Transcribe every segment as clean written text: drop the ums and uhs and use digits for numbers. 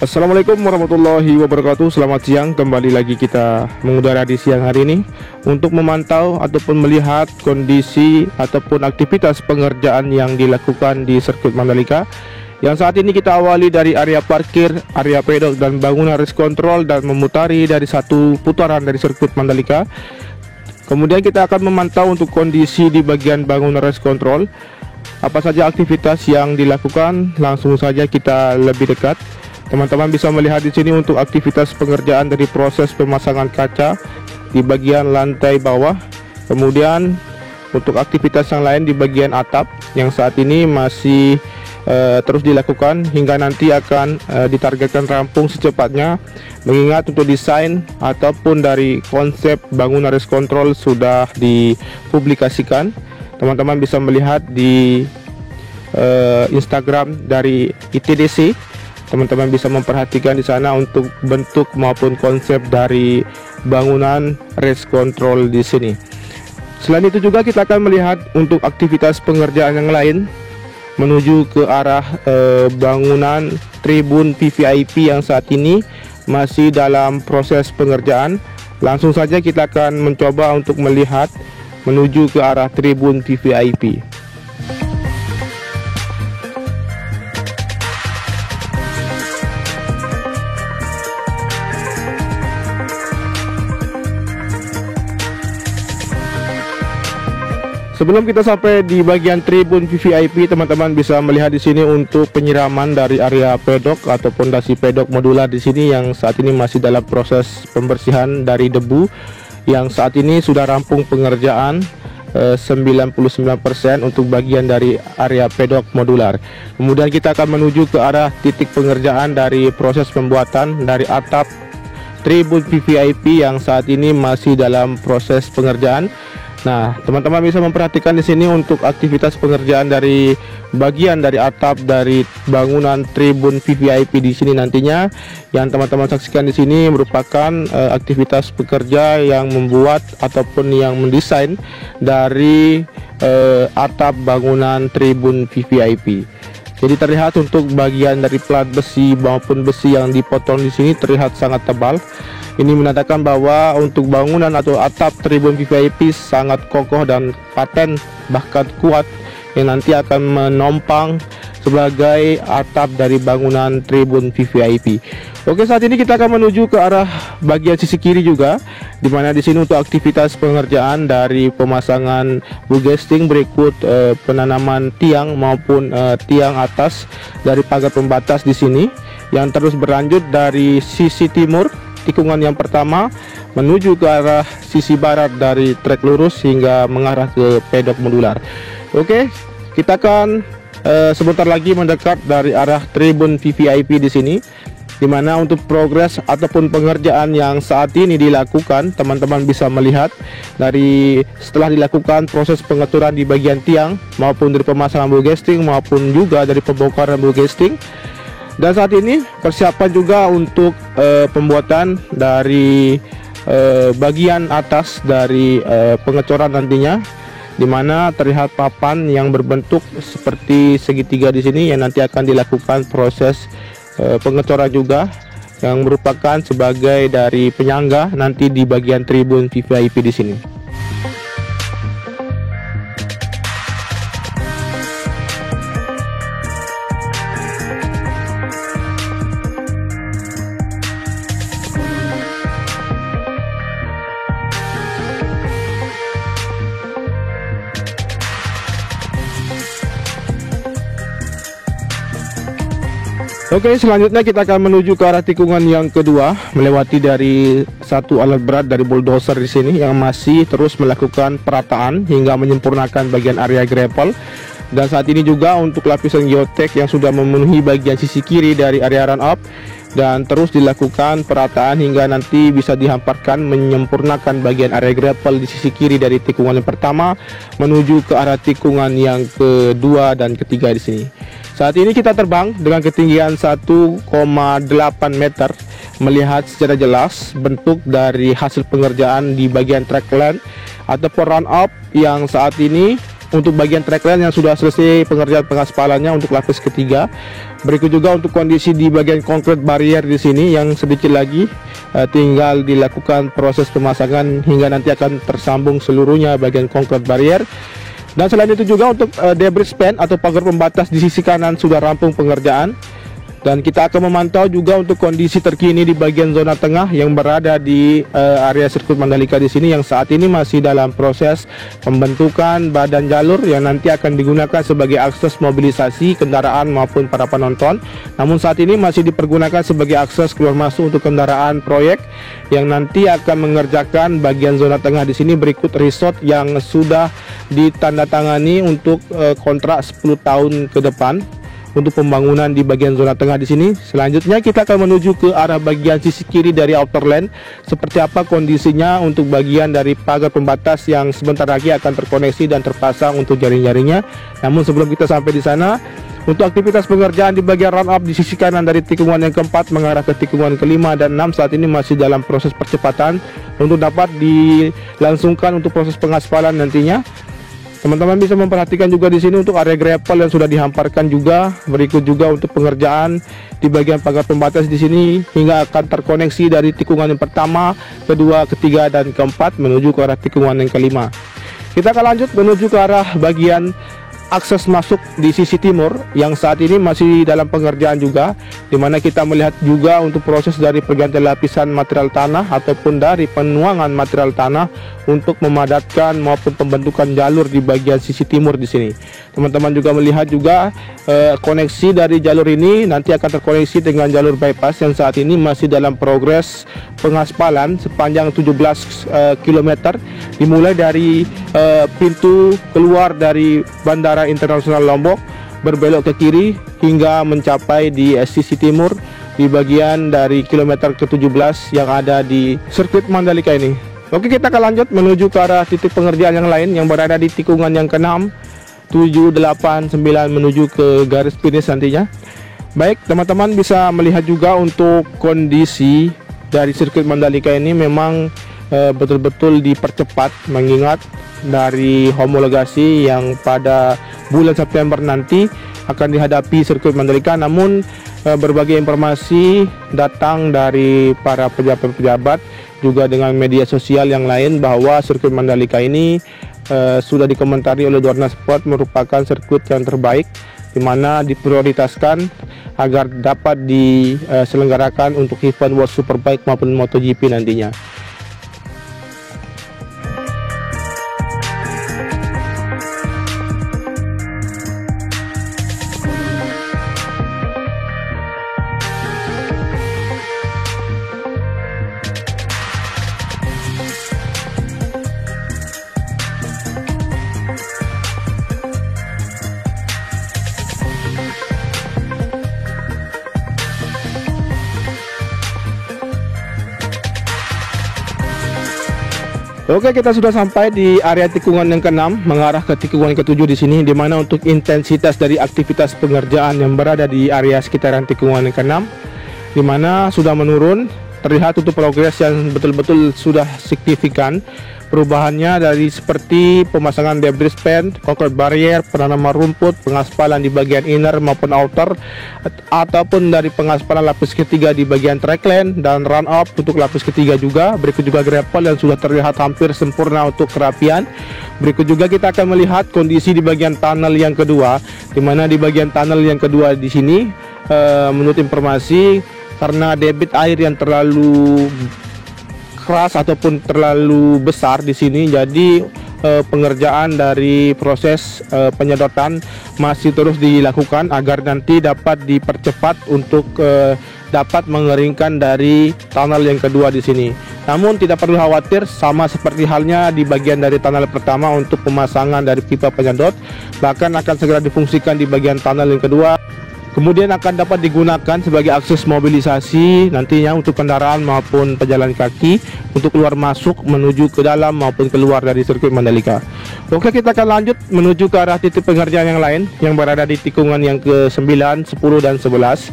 Assalamualaikum warahmatullahi wabarakatuh. Selamat siang, kembali lagi kita mengudara di siang hari ini untuk memantau ataupun melihat kondisi ataupun aktivitas pengerjaan yang dilakukan di sirkuit Mandalika. Yang saat ini kita awali dari area parkir, area pedok dan bangunan race control, dan memutari dari satu putaran dari sirkuit Mandalika. Kemudian kita akan memantau untuk kondisi di bagian bangunan race control. Apa saja aktivitas yang dilakukan, langsung saja kita lebih dekat. Teman-teman bisa melihat di sini untuk aktivitas pengerjaan dari proses pemasangan kaca di bagian lantai bawah. Kemudian untuk aktivitas yang lain di bagian atap yang saat ini masih terus dilakukan hingga nanti akan ditargetkan rampung secepatnya. Mengingat untuk desain ataupun dari konsep bangunan race control sudah dipublikasikan. Teman-teman bisa melihat di Instagram dari ITDC. Teman-teman bisa memperhatikan di sana untuk bentuk maupun konsep dari bangunan race control di sini. Selain itu juga kita akan melihat untuk aktivitas pengerjaan yang lain menuju ke arah bangunan tribun VVIP yang saat ini masih dalam proses pengerjaan. Langsung saja kita akan mencoba untuk melihat menuju ke arah tribun VVIP. Sebelum kita sampai di bagian tribun VVIP, teman-teman bisa melihat di sini untuk penyiraman dari area pedok atau pondasi pedok modular di sini yang saat ini masih dalam proses pembersihan dari debu, yang saat ini sudah rampung pengerjaan 99% untuk bagian dari area pedok modular. Kemudian kita akan menuju ke arah titik pengerjaan dari proses pembuatan dari atap tribun VVIP yang saat ini masih dalam proses pengerjaan. Nah, teman-teman bisa memperhatikan di sini untuk aktivitas pengerjaan dari bagian dari atap dari bangunan tribun VVIP di sini nantinya. Yang teman-teman saksikan di sini merupakan aktivitas pekerja yang membuat ataupun yang mendesain dari atap bangunan tribun VVIP. Jadi terlihat untuk bagian dari plat besi maupun besi yang dipotong di sini terlihat sangat tebal. Ini menandakan bahwa untuk bangunan atau atap tribun VVIP sangat kokoh dan paten, bahkan kuat, yang nanti akan menopang sebagai atap dari bangunan tribun VVIP. Oke, saat ini kita akan menuju ke arah bagian sisi kiri juga, dimana di sini untuk aktivitas pengerjaan dari pemasangan bugesting berikut penanaman tiang maupun tiang atas dari pagar pembatas di sini, yang terus berlanjut dari sisi timur tikungan yang pertama menuju ke arah sisi barat dari trek lurus hingga mengarah ke pedok modular. Oke, kita akan sebentar lagi mendekat dari arah tribun VVIP di sini, dimana untuk progres ataupun pengerjaan yang saat ini dilakukan, teman-teman bisa melihat dari setelah dilakukan proses pengaturan di bagian tiang maupun dari pemasangan bugesting maupun juga dari pembongkaran bugesting. Dan saat ini persiapan juga untuk pembuatan dari bagian atas dari pengecoran nantinya, di mana terlihat papan yang berbentuk seperti segitiga di sini yang nanti akan dilakukan proses pengecoran juga, yang merupakan sebagai dari penyangga nanti di bagian tribun VVIP di sini. Oke, selanjutnya kita akan menuju ke arah tikungan yang kedua, melewati dari satu alat berat dari bulldozer di sini yang masih terus melakukan perataan hingga menyempurnakan bagian area gravel. Dan saat ini juga untuk lapisan geotek yang sudah memenuhi bagian sisi kiri dari area run up, dan terus dilakukan perataan hingga nanti bisa dihamparkan menyempurnakan bagian area gravel di sisi kiri dari tikungan yang pertama menuju ke arah tikungan yang kedua dan ketiga di sini. Saat ini kita terbang dengan ketinggian 1,8 meter, melihat secara jelas bentuk dari hasil pengerjaan di bagian trackline ataupun run up yang saat ini untuk bagian trackline yang sudah selesai pengerjaan pengaspalannya untuk lapis ketiga. Berikut juga untuk kondisi di bagian konkret barrier di sini yang sedikit lagi tinggal dilakukan proses pemasangan hingga nanti akan tersambung seluruhnya bagian konkret barrier. Dan selain itu juga untuk debris span atau pagar pembatas di sisi kanan sudah rampung pengerjaan. Dan kita akan memantau juga untuk kondisi terkini di bagian zona tengah yang berada di area sirkuit Mandalika di sini yang saat ini masih dalam proses pembentukan badan jalur yang nanti akan digunakan sebagai akses mobilisasi kendaraan maupun para penonton. Namun saat ini masih dipergunakan sebagai akses keluar masuk untuk kendaraan proyek yang nanti akan mengerjakan bagian zona tengah di sini. Berikut resort yang sudah ditandatangani untuk kontrak 10 tahun ke depan untuk pembangunan di bagian zona tengah di sini. Selanjutnya kita akan menuju ke arah bagian sisi kiri dari outer lane. Seperti apa kondisinya untuk bagian dari pagar pembatas yang sebentar lagi akan terkoneksi dan terpasang untuk jaring-jaringnya. Namun sebelum kita sampai di sana, untuk aktivitas pengerjaan di bagian run up di sisi kanan dari tikungan yang keempat mengarah ke tikungan kelima dan 6 saat ini masih dalam proses percepatan untuk dapat dilangsungkan untuk proses pengaspalan nantinya. Teman-teman bisa memperhatikan juga di sini untuk area gravel yang sudah dihamparkan juga. Berikut juga untuk pengerjaan di bagian pagar pembatas di sini hingga akan terkoneksi dari tikungan yang pertama, kedua, ketiga, dan keempat menuju ke arah tikungan yang kelima. Kita akan lanjut menuju ke arah bagian akses masuk di sisi timur yang saat ini masih dalam pengerjaan juga, dimana kita melihat juga untuk proses dari pergantian lapisan material tanah ataupun dari penuangan material tanah untuk memadatkan maupun pembentukan jalur di bagian sisi timur di sini. Teman-teman juga melihat juga koneksi dari jalur ini nanti akan terkoneksi dengan jalur bypass yang saat ini masih dalam progres pengaspalan sepanjang 17 km dimulai dari pintu keluar dari Bandara Internasional Lombok berbelok ke kiri hingga mencapai di sisi timur di bagian dari kilometer ke-17 yang ada di sirkuit Mandalika ini. Oke, kita akan lanjut menuju ke arah titik pengerjaan yang lain yang berada di tikungan yang ke-6, 7, 8, 9 menuju ke garis finish nantinya. Baik, teman-teman bisa melihat juga untuk kondisi dari sirkuit Mandalika ini memang betul-betul dipercepat mengingat dari homologasi yang pada bulan September nanti akan dihadapi sirkuit Mandalika. Namun berbagai informasi datang dari para pejabat-pejabat juga dengan media sosial yang lain bahwa sirkuit Mandalika ini sudah dikomentari oleh Dorna Sport merupakan sirkuit yang terbaik, di mana diprioritaskan agar dapat diselenggarakan untuk event World Superbike maupun MotoGP nantinya. Oke, kita sudah sampai di area tikungan yang ke-6 mengarah ke tikungan ke-7 di sini, di mana untuk intensitas dari aktivitas pengerjaan yang berada di area sekitaran tikungan yang ke-6 di mana sudah menurun. Terlihat untuk progres yang betul-betul sudah signifikan. Perubahannya dari seperti pemasangan debris span, concrete barrier, penanaman rumput, pengaspalan di bagian inner maupun outer, ataupun dari pengaspalan lapis ketiga di bagian trackline dan run up untuk lapis ketiga juga. Berikut juga gravel yang sudah terlihat hampir sempurna untuk kerapian. Berikut juga kita akan melihat kondisi di bagian tunnel yang kedua, di mana di bagian tunnel yang kedua di sini menurut informasi karena debit air yang terlalu keras ataupun terlalu besar di sini, jadi pengerjaan dari proses penyedotan masih terus dilakukan agar nanti dapat dipercepat untuk dapat mengeringkan dari tunnel yang kedua di sini. Namun tidak perlu khawatir, sama seperti halnya di bagian dari tunnel pertama untuk pemasangan dari pipa penyedot, bahkan akan segera difungsikan di bagian tunnel yang kedua. Kemudian akan dapat digunakan sebagai akses mobilisasi nantinya untuk kendaraan maupun pejalan kaki untuk keluar masuk menuju ke dalam maupun keluar dari sirkuit Mandalika. Oke, kita akan lanjut menuju ke arah titik pengerjaan yang lain yang berada di tikungan yang ke-9, 10 dan 11.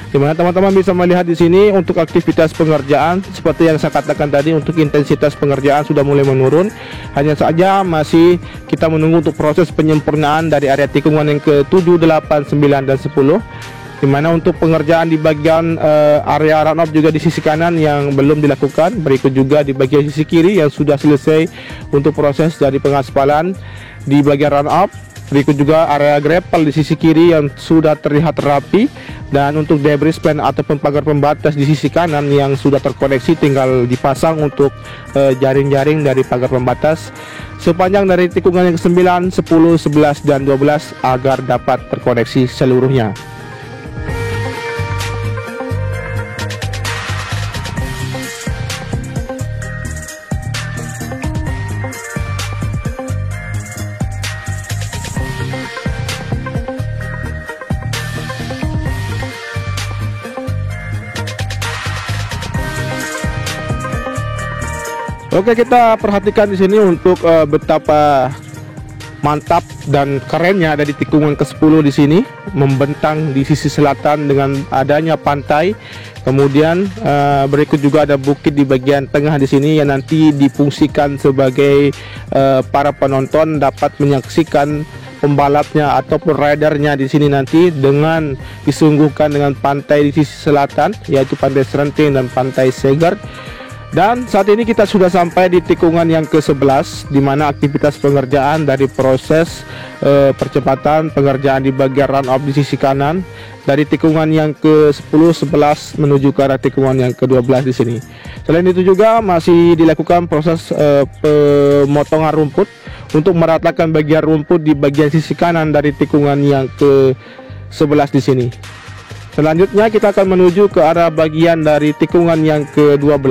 Di mana teman-teman bisa melihat di sini untuk aktivitas pengerjaan seperti yang saya katakan tadi, untuk intensitas pengerjaan sudah mulai menurun. Hanya saja masih kita menunggu untuk proses penyempurnaan dari area tikungan yang ke-7, 8, 9 dan 10. Di mana untuk pengerjaan di bagian area run-off juga di sisi kanan yang belum dilakukan. Berikut juga di bagian sisi kiri yang sudah selesai untuk proses dari pengaspalan di bagian run-off. Berikut juga area gravel di sisi kiri yang sudah terlihat rapi, dan untuk debris plan ataupun pagar pembatas di sisi kanan yang sudah terkoneksi tinggal dipasang untuk jaring-jaring dari pagar pembatas sepanjang dari tikungan yang ke-9, 10, 11 dan 12 agar dapat terkoneksi seluruhnya. Oke, kita perhatikan di sini untuk betapa mantap dan kerennya ada di tikungan ke-10 di sini, membentang di sisi selatan dengan adanya pantai. Kemudian berikut juga ada bukit di bagian tengah di sini yang nanti difungsikan sebagai para penonton dapat menyaksikan pembalapnya ataupun ridernya di sini nanti, dengan disungguhkan dengan pantai di sisi selatan yaitu Pantai Serenting dan Pantai Segar. Dan saat ini kita sudah sampai di tikungan yang ke-11, di mana aktivitas pengerjaan dari proses percepatan pengerjaan di bagian run-off di sisi kanan dari tikungan yang ke-10, 11 menuju ke arah tikungan yang ke-12 di sini. Selain itu juga masih dilakukan proses pemotongan rumput untuk meratakan bagian rumput di bagian sisi kanan dari tikungan yang ke-11 di sini. Selanjutnya kita akan menuju ke arah bagian dari tikungan yang ke-12,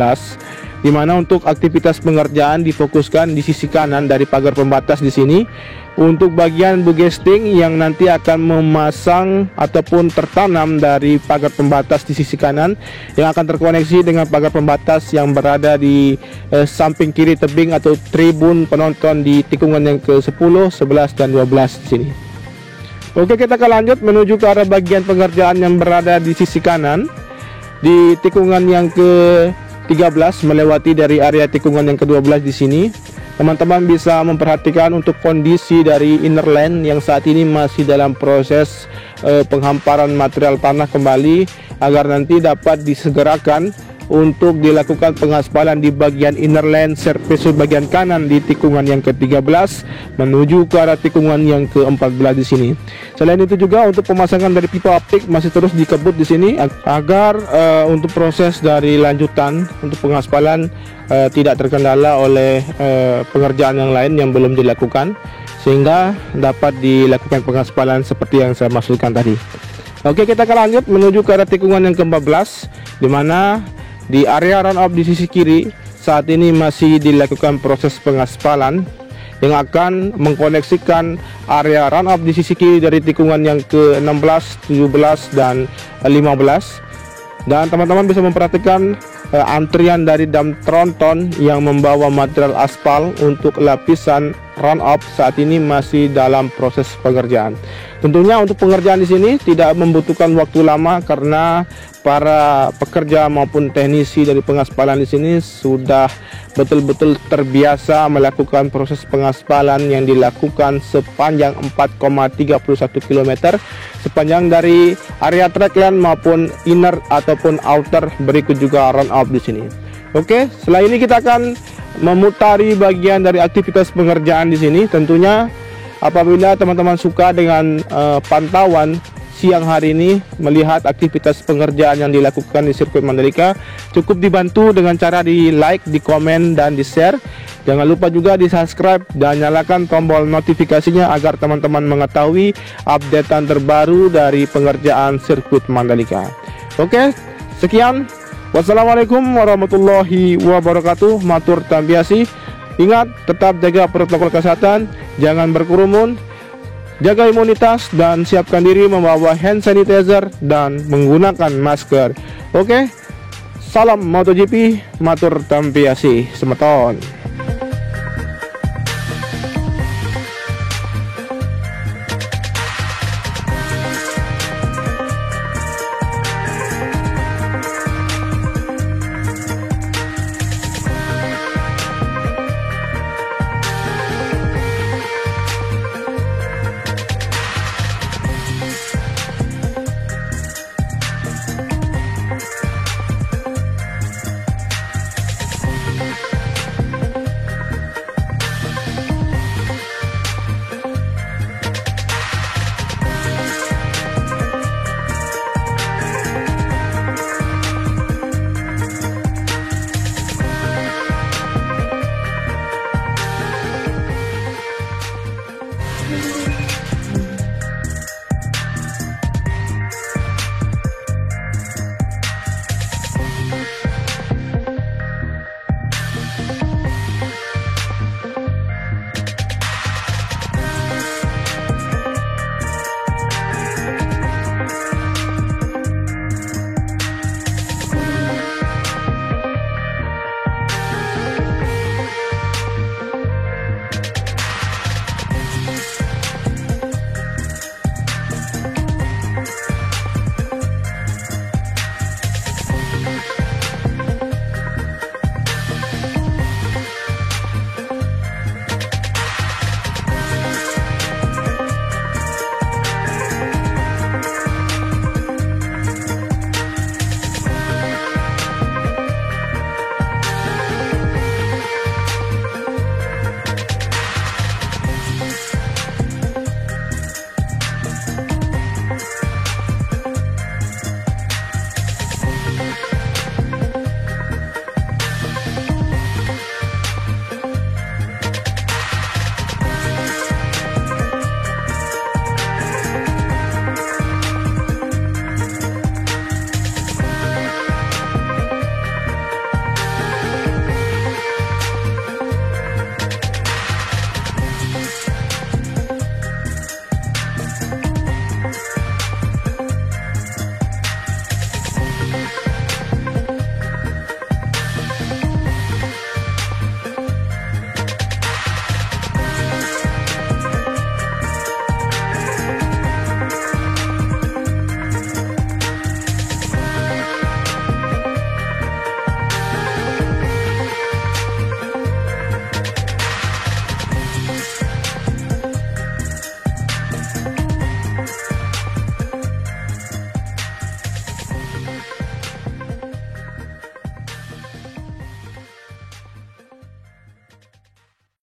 di mana untuk aktivitas pengerjaan difokuskan di sisi kanan dari pagar pembatas di sini untuk bagian bugesting yang nanti akan memasang ataupun tertanam dari pagar pembatas di sisi kanan yang akan terkoneksi dengan pagar pembatas yang berada di samping kiri tebing atau tribun penonton di tikungan yang ke-10, 11 dan 12 di sini. Oke, kita akan lanjut menuju ke arah bagian pengerjaan yang berada di sisi kanan di tikungan yang ke-13 melewati dari area tikungan yang ke-12 di sini. Teman-teman bisa memperhatikan untuk kondisi dari inner lane yang saat ini masih dalam proses penghamparan material tanah kembali agar nanti dapat disegerakan untuk dilakukan pengaspalan di bagian inner lane surface bagian kanan di tikungan yang ke-13 menuju ke arah tikungan yang ke-14 di sini. Selain itu juga untuk pemasangan dari pipa optik masih terus dikebut di sini agar untuk proses dari lanjutan untuk pengaspalan tidak terkendala oleh pengerjaan yang lain yang belum dilakukan, sehingga dapat dilakukan pengaspalan seperti yang saya maksudkan tadi. Oke, kita akan lanjut menuju ke arah tikungan yang ke-14, di mana di area run-off di sisi kiri saat ini masih dilakukan proses pengaspalan yang akan mengkoneksikan area run-off di sisi kiri dari tikungan yang ke-16, 17 dan 15. Dan teman-teman bisa memperhatikan antrian dari dam tronton yang membawa material aspal untuk lapisan run-off saat ini masih dalam proses pengerjaan. Tentunya untuk pengerjaan di sini tidak membutuhkan waktu lama karena para pekerja maupun teknisi dari pengaspalan di sini sudah betul-betul terbiasa melakukan proses pengaspalan yang dilakukan sepanjang 4,31 km sepanjang dari area trackland maupun inner ataupun outer. Berikut juga run off di sini. Oke, setelah ini kita akan memutari bagian dari aktivitas pengerjaan di sini. Tentunya apabila teman-teman suka dengan pantauan siang hari ini melihat aktivitas pengerjaan yang dilakukan di sirkuit Mandalika, cukup dibantu dengan cara di like, di komen dan di share. Jangan lupa juga di subscribe dan nyalakan tombol notifikasinya agar teman-teman mengetahui updatean terbaru dari pengerjaan sirkuit Mandalika. Oke, sekian. Wassalamualaikum warahmatullahi wabarakatuh. Matur tambiasi. Ingat, tetap jaga protokol kesehatan, jangan berkerumun. Jaga imunitas dan siapkan diri membawa hand sanitizer dan menggunakan masker. Oke, salam MotoGP, matur tampiasi, semeton.